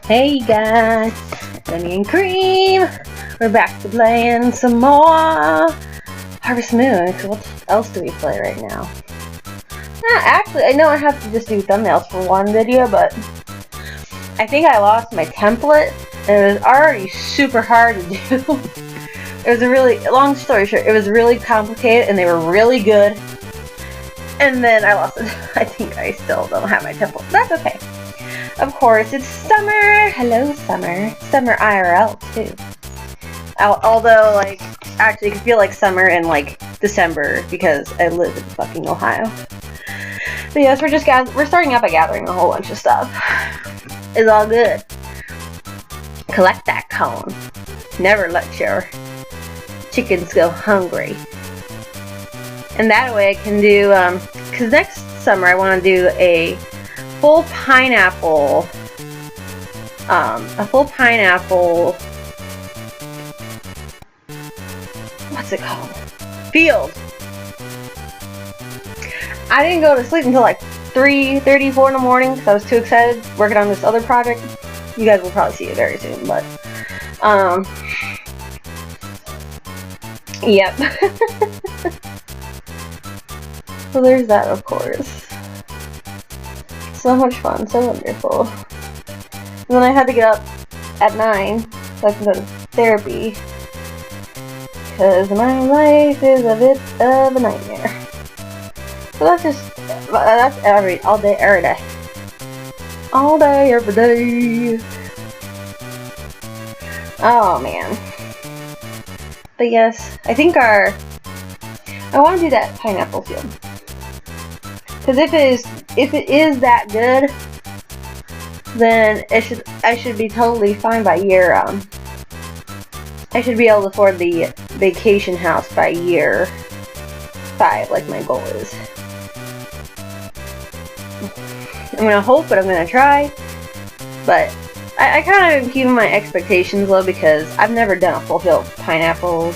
Hey guys, Benny and Cream. We're back to playing some more Harvest Moon. What else do we play right now? Actually, I know I have to just do thumbnails for one video, but I think I lost my template, and it was already super hard to do. It was a really, long story short, it was really complicated, and they were really good. And then I lost it. I think I still don't have my template. That's okay. Of course, it's summer. Hello, summer. Summer IRL, too. Although, like, actually, it can feel like summer in, like, December because I live in fucking Ohio. But yes, we're starting up by gathering a whole bunch of stuff. It's all good. Collect that cone. Never let your chickens go hungry. And that way I can do, because next summer I want to do a full pineapple, what's it called? Field. I didn't go to sleep until like 3:30, 4 in the morning because I was too excited working on this other project. You guys will probably see it very soon, but, yep. So there's that, of course. So much fun, so wonderful. And then I had to get up at 9 so I can go to therapy. Because my life is a bit of a nightmare. So that's all day, every day. All day, every day. Oh man. But yes, I think I want to do that pineapple field. Because if it is that good, then I should be totally fine by year. I should be able to afford the vacation house by year 5, like my goal is. I'm gonna hope, but I'm gonna try. But I kind of am keeping my expectations low because I've never done a full field of pineapples,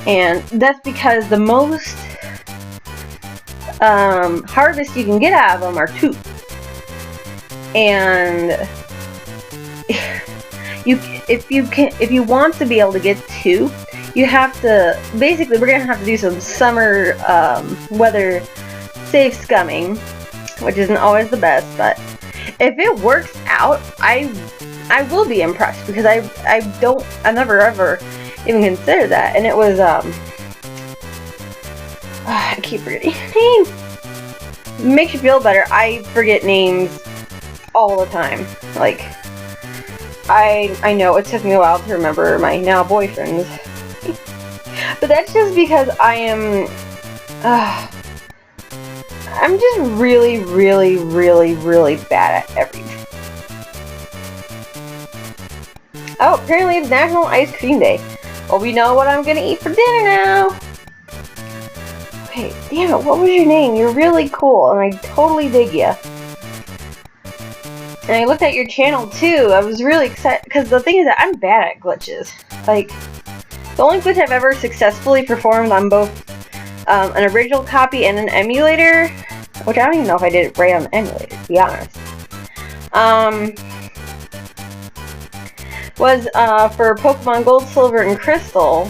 and that's because the most harvest you can get out of them are 2, and if you want to be able to get 2, you have to basically, we're gonna have to do some summer weather safe scumming, which isn't always the best, but if it works out, I will be impressed because I never ever even considered that, and it was I keep forgetting names. It makes you feel better. I forget names all the time. Like, I know it took me a while to remember my now boyfriends. But that's just because I'm just really, really, really, really bad at everything. Oh, apparently it's National Ice Cream Day. Well, we know what I'm gonna eat for dinner now. Okay, damn it, what was your name? You're really cool, and I totally dig ya. And I looked at your channel, too. I was really excited, because the thing is that I'm bad at glitches. Like, the only glitch I've ever successfully performed on both an original copy and an emulator, which I don't even know if I did it right on the emulator, to be honest, was for Pokemon Gold, Silver, and Crystal,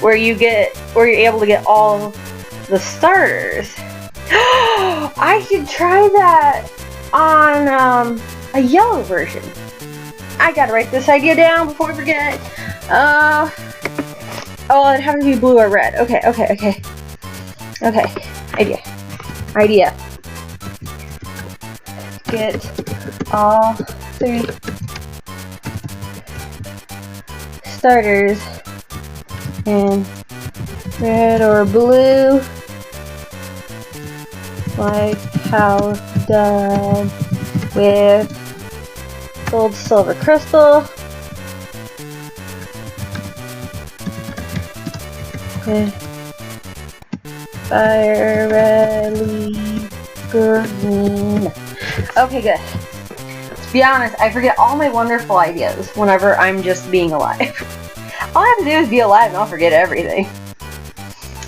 where you're able to get all the starters. I should try that on a yellow version. I gotta write this idea down before I forget. Oh, it'd have to be blue or red. Okay. Idea. Get all 3 starters in red or blue, like how done with gold, silver, crystal. Fire, red, leaf, green. Okay, good. To be honest, I forget all my wonderful ideas whenever I'm just being alive. All I have to do is be alive and I'll forget everything.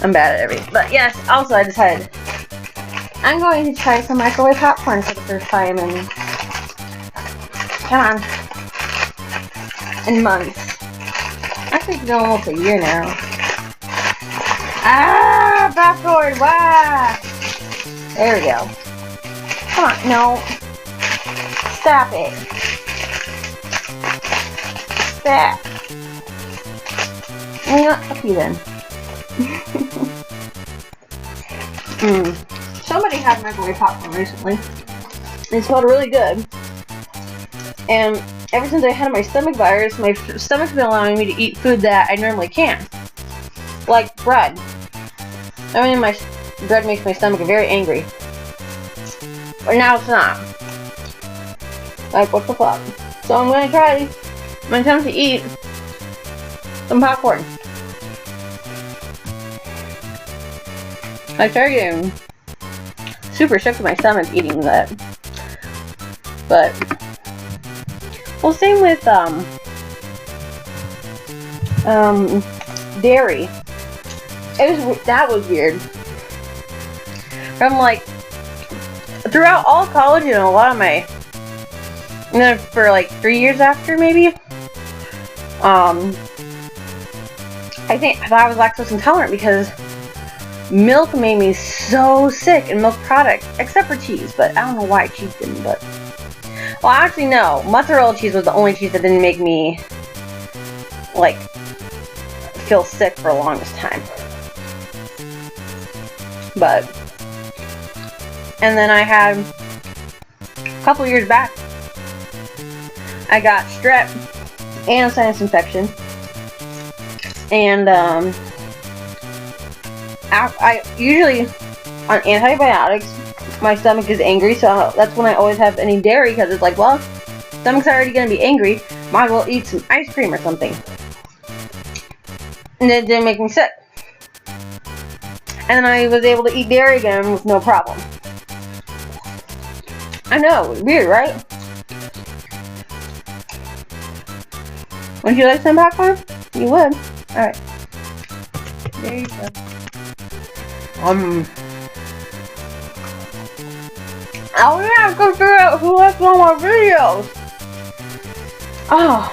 I'm bad at everything. But yes, also I decided I'm going to try some microwave popcorn for the first time in Come on. In months. Actually, it's been almost a year now. Ah, backward, wow. There we go. Come on, no. Stop it. Stop. You know what? Fuck you then. Somebody had microwave popcorn recently. It smelled really good. And ever since I had my stomach virus, my stomach's been allowing me to eat food that I normally can't. Like bread. I mean, my bread makes my stomach very angry. But now it's not. Like, what the fuck? So I'm gonna try my attempt to eat some popcorn. I started getting super sick to my stomach eating that. But, well, same with, dairy. That was weird. From, like, throughout all college and a lot of my, and then for, like, 3 years after, maybe, I thought I was lactose intolerant because milk made me so sick, and milk products, except for cheese, but I don't know why cheese didn't, but, well, actually, no, mozzarella cheese was the only cheese that didn't make me, like, feel sick for the longest time. But, and then I had, a couple years back, I got strep and a sinus infection, and, I usually, on antibiotics, my stomach is angry, so that's when I always have any dairy, because it's like, well, stomach's already going to be angry, might as well eat some ice cream or something. And it didn't make me sick. And then I was able to eat dairy again with no problem. I know, weird, right? Would you like some popcorn? You would. Alright. There you go. Oh yeah, I go figure out who left all my videos. Oh.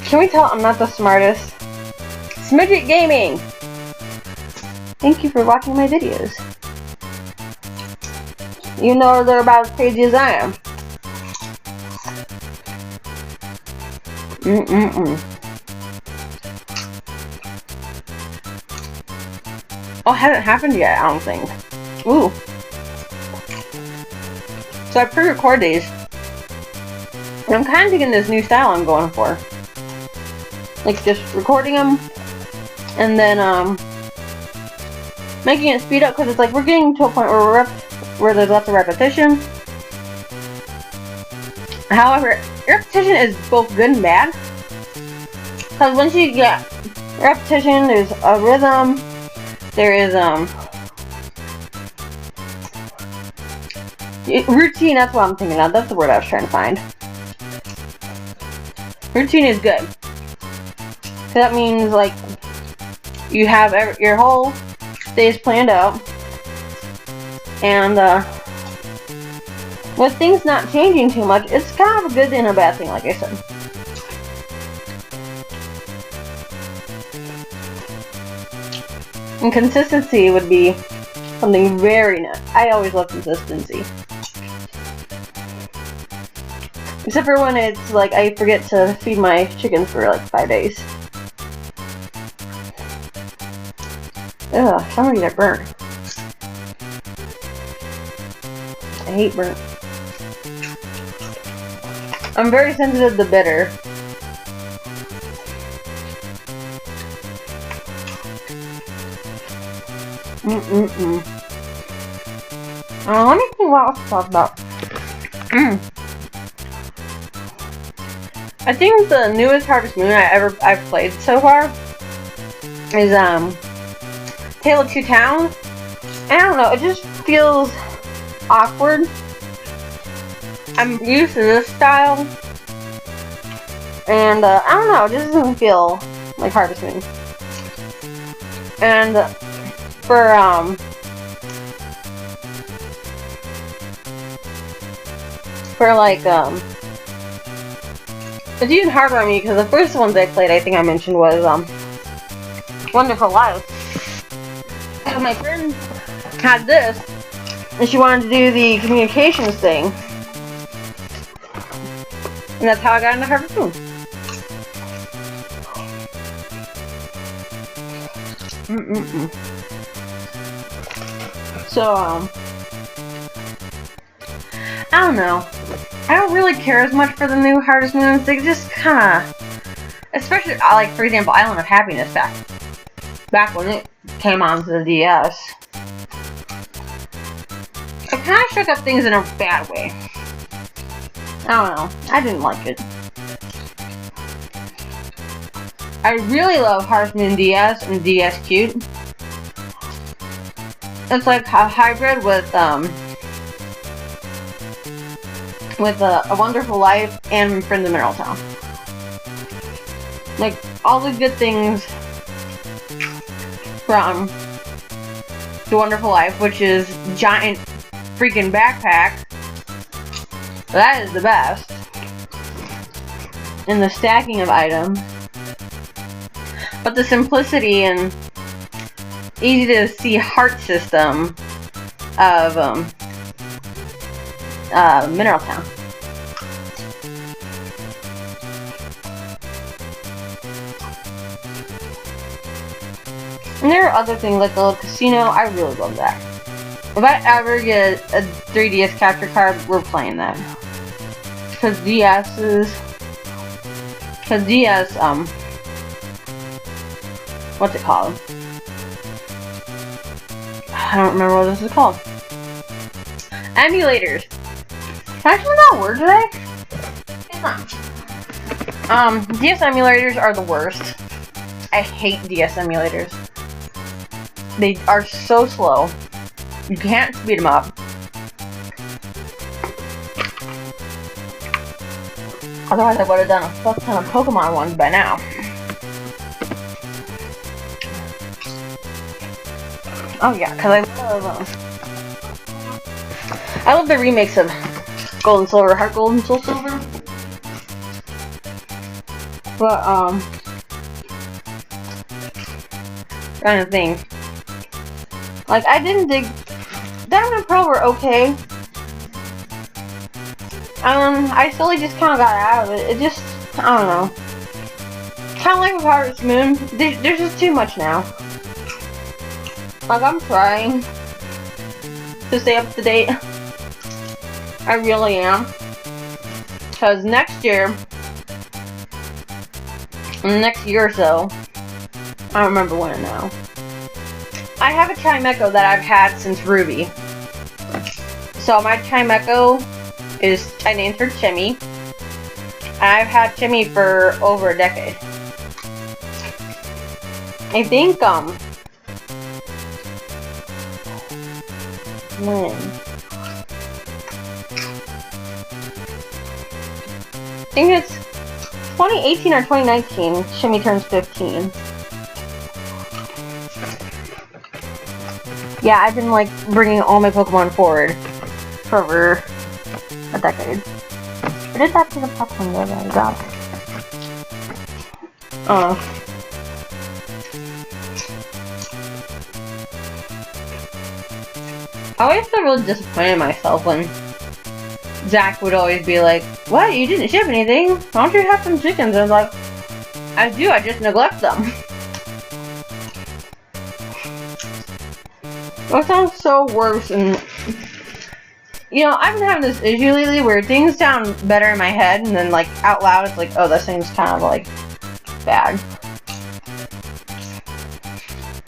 Can we tell I'm not the smartest? Smidget Gaming! Thank you for watching my videos. You know they're about as crazy as I am. Oh, it hasn't happened yet, I don't think. Ooh. So I pre-record these. And I'm kind of digging this new style I'm going for. Like, just recording them. And then, making it speed up, because it's like, we're getting to a point where there's lots of repetition. However, repetition is both good and bad. Because once you get repetition, there's a rhythm. There is, routine, that's what I'm thinking of. That's the word I was trying to find. Routine is good. So that means, like, you have your whole days planned out. And, with things not changing too much, it's kind of a good and a bad thing, like I said. And consistency would be something very nice. I always love consistency. Except for when it's like I forget to feed my chickens for like 5 days. Ugh, some of these are burnt. I hate burnt. I'm very sensitive to bitter. Let me think what else to talk about. I think the newest Harvest Moon I've played so far is Tale of Two Towns. I don't know, it just feels awkward. I'm used to this style, and I don't know, it just doesn't feel like Harvest Moon. And for for like it's even harder on me because the first ones I played, I think I mentioned, was Wonderful Life. So my friend had this, and she wanted to do the communications thing, and that's how I got into Harvest Moon. So I don't know. I don't really care as much for the new Harvest Moons. They just kind of, especially like for example, Island of Happiness back when it came onto the DS. It kind of shook up things in a bad way. I don't know. I didn't like it. I really love Harvest Moon DS and DS Cute. It's like a hybrid with A Wonderful Life and Friends of Mineral Town. Like all the good things from The Wonderful Life, which is giant freaking backpack. That is the best. And the stacking of items. But the simplicity and easy to see heart system of Mineral Town. And there are other things like the little casino. I really love that. If I ever get a 3DS capture card, we're playing that. Cause DS, what's it called? I don't remember what this is called. Emulators. Actually, not a word today. It's not. DS emulators are the worst. I hate DS emulators. They are so slow. You can't speed them up. Otherwise, I would have done a fuck ton of Pokemon ones by now. Oh yeah, because I love the remakes of Gold and Silver, Heart Gold and Soul Silver. But kind of thing. Like I didn't dig. Diamond and Pearl were okay. I slowly just kind of got out of it. It just, I don't know. Kind of like with Harvest Moon, there's just too much now. Like, I'm trying to stay up to date. I really am. Because next year, in the next year or so, I don't remember when now, I have a Chimecho that I've had since Ruby. So my Chimecho is, I named her Chimmy. I've had Chimmy for over a decade. I think, when? I think it's 2018 or 2019, Shimmy turns 15. Yeah, I've been like bringing all my Pokemon forward for over a decade. I did that to the Pokemon though that I got. I always felt really disappointed in myself when Zach would always be like, "What? You didn't ship anything? Why don't you have some chickens?" And I was like, "I do, I just neglect them." That sounds so worse, and you know, I've been having this issue lately where things sound better in my head, and then like out loud it's like, oh, this thing's kind of like bad.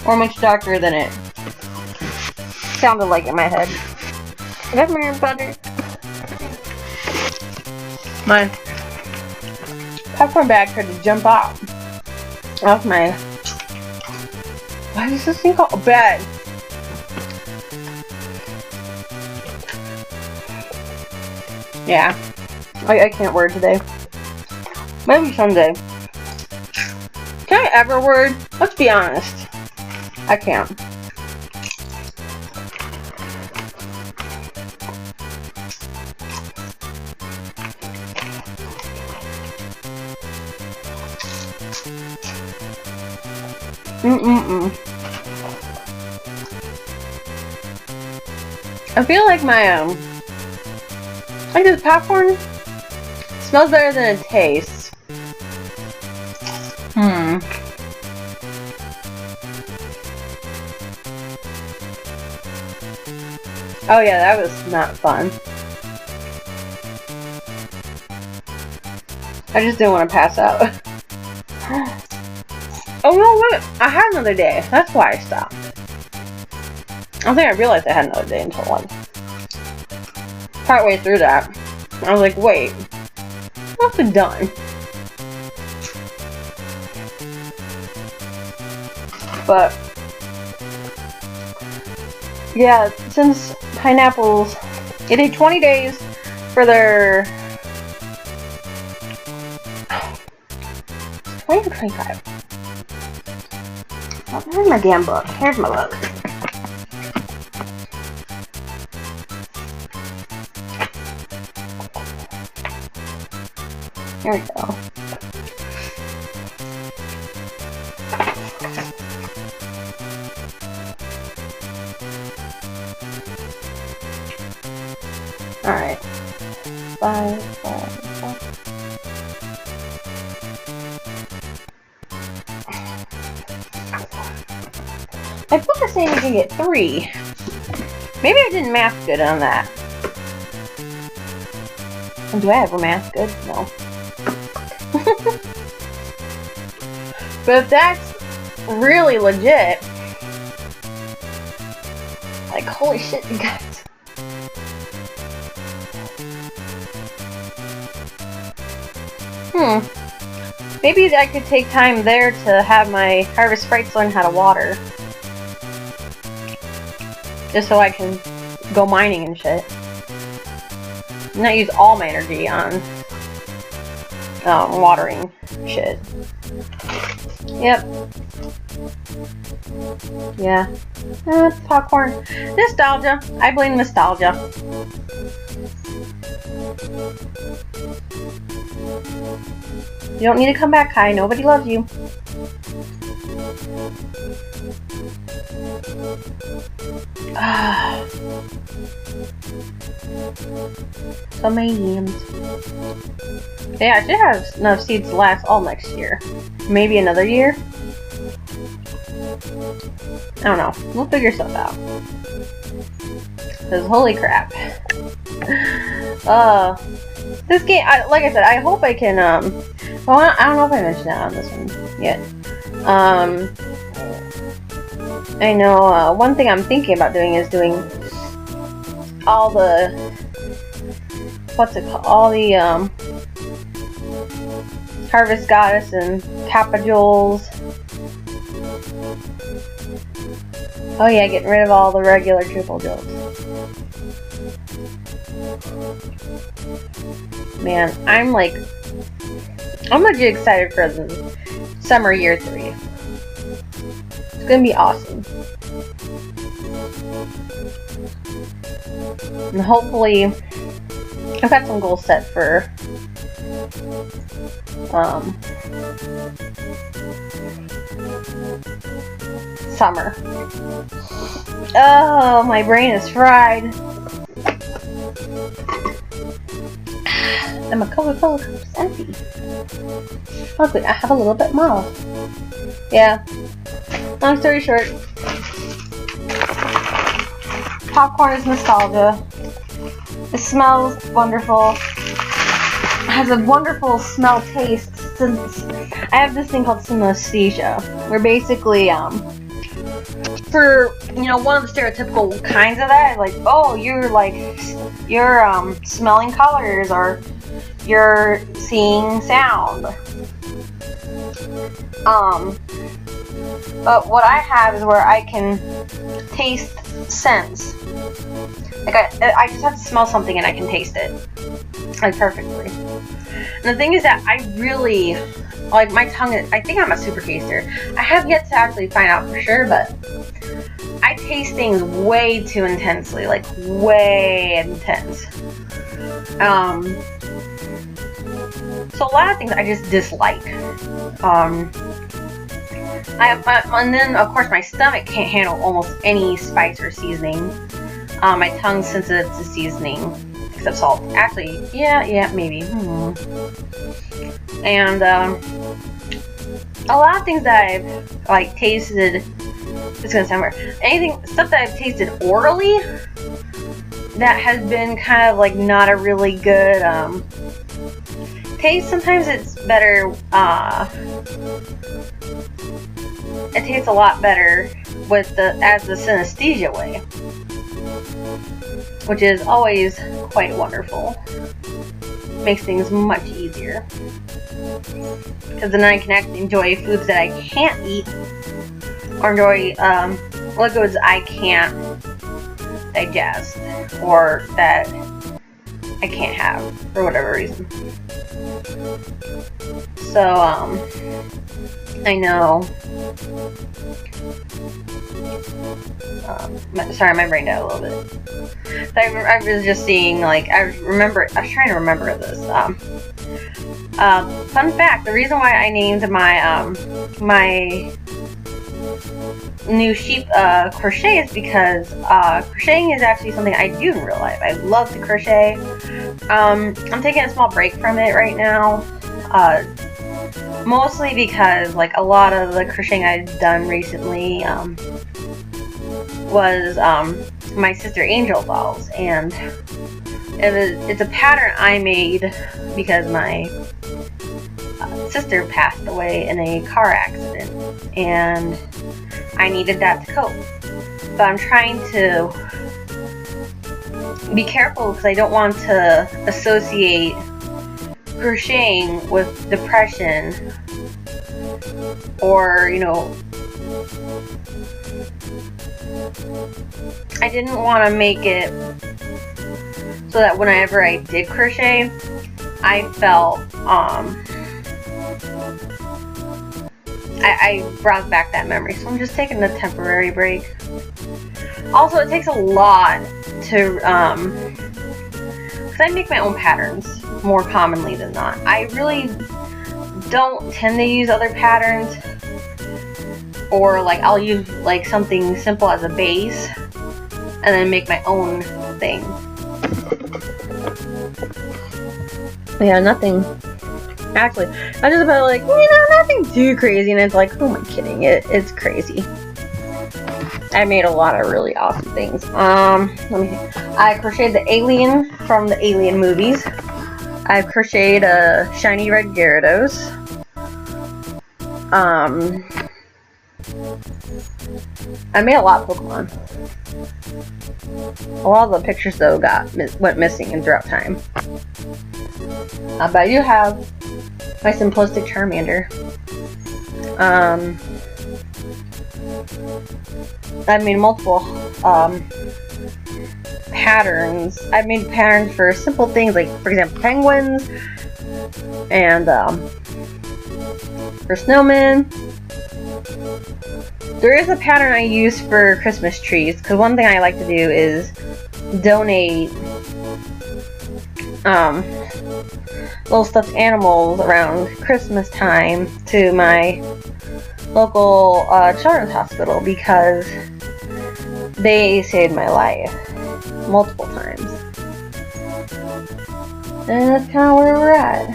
Or much darker than it sounded like in my head. Come here, butter. My popcorn bag tried to jump off my, what is this thing called? Bed. Yeah, I can't word today. Maybe someday. Can I ever word? Let's be honest. I can't. I feel like my like this popcorn smells better than it tastes. Oh yeah, that was not fun. I just didn't want to pass out. Oh no, wait, I had another day. That's why I stopped. I don't think I realized I had another day until like partway through that. I was like, wait, what's been done? But yeah, since pineapples, it took 20 days for their 20 or 25. Oh, here's my damn book. Here's my book. Here we go. Alright. 5, 5, 5. I put the saying you can get 3. Maybe I didn't math good on that. And do I ever math good? No. But if that's really legit, like holy shit, you guys. Maybe I could take time there to have my Harvest Sprites learn how to water. Just so I can go mining and shit. Not use all my energy on watering shit. Yep. Yeah. Popcorn. Nostalgia. I blame nostalgia. You don't need to come back, Kai. Nobody loves you. So many yams. Yeah, I should have enough seeds to last all next year. Maybe another year? I don't know. We'll figure stuff out. Because holy crap. This game, like I said, I hope I can, well, I don't know if I mentioned that on this one yet. I know, one thing I'm thinking about doing is doing all the, what's it called, all the, Harvest Goddess and Kappa Jewels. Oh yeah, getting rid of all the regular triple jewels. Man, I'm legit excited for the summer year 3. It's gonna be awesome. And hopefully, I've got some goals set for summer. Oh, my brain is fried. And my Coca-Cola cup is empty. Luckily, I have a little bit more. Yeah. Long story short, popcorn is nostalgia. It smells wonderful. It has a wonderful smell taste. I have this thing called synesthesia, where basically, for, you know, one of the stereotypical kinds of that, like, oh, you're smelling colors, or you're seeing sound. But what I have is where I can taste scents. Like, I just have to smell something and I can taste it. Like, perfectly. And the thing is that I really, like, my tongue is, I think I'm a super taster. I have yet to actually find out for sure, but I taste things way too intensely. Like, way intense. So a lot of things I just dislike. And then of course my stomach can't handle almost any spice or seasoning. My tongue's sensitive to seasoning, except salt. Actually, yeah, maybe. And a lot of things that I've like tasted. It's gonna sound weird. Stuff that I've tasted orally that has been kind of like not a really good taste. Sometimes it's better. It tastes a lot better with as the synesthesia way, which is always quite wonderful. Makes things much easier because then I can actually enjoy foods that I can't eat, or enjoy liquids I can't digest, or that I can't have for whatever reason. So I know. Sorry, my brain died a little bit. So I was just seeing, like, I was trying to remember this. Fun fact: the reason why I named my my new sheep crochet is because crocheting is actually something I do in real life. I love to crochet. I'm taking a small break from it right now. Mostly because, like, a lot of the crocheting I've done recently was my sister Angel dolls, and it's a pattern I made because my sister passed away in a car accident, and I needed that to cope. So I'm trying to be careful because I don't want to associate crocheting with depression, or, you know, I didn't want to make it so that whenever I did crochet, I felt I brought back that memory. So I'm just taking a temporary break. Also, it takes a lot to because I make my own patterns more commonly than not. I really don't tend to use other patterns, or like I'll use like something simple as a base and then make my own thing. Yeah, nothing. Actually, I was just about like, nothing too crazy, and it's like, who am I kidding? It's crazy. I made a lot of really awesome things. Let me see. I crocheted the alien from the Alien movies. I've crocheted shiny red Gyarados. I made a lot of Pokemon. A lot of the pictures though went missing in throughout time. But I do have my simplistic Charmander. I made multiple patterns. I've made patterns for simple things like, for example, penguins, and for snowmen. There is a pattern I use for Christmas trees, because one thing I like to do is donate little stuffed animals around Christmas time to my local children's hospital, because they saved my life multiple times. And that's kind of where we're at.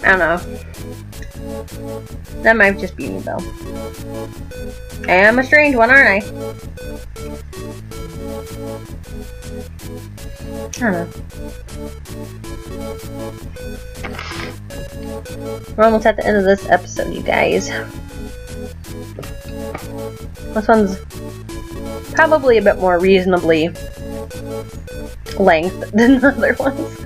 I don't know. That might just be me though. I am a strange one, aren't I? I don't know. We're almost at the end of this episode, you guys. This one's probably a bit more reasonably length than the other ones.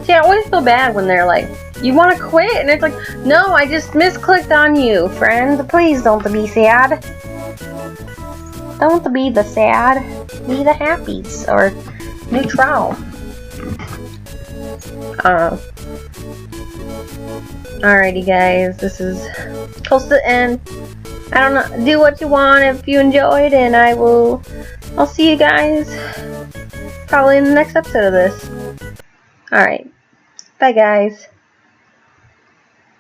See, I always feel bad when they're like, you want to quit? And it's like, no, I just misclicked on you, friend. Please don't be sad. Don't be the sad. Be the happies. Or neutral. Alrighty, guys. This is close to the end. I don't know. Do what you want if you enjoyed. And I'll see you guys probably in the next episode of this. Alright. Bye, guys.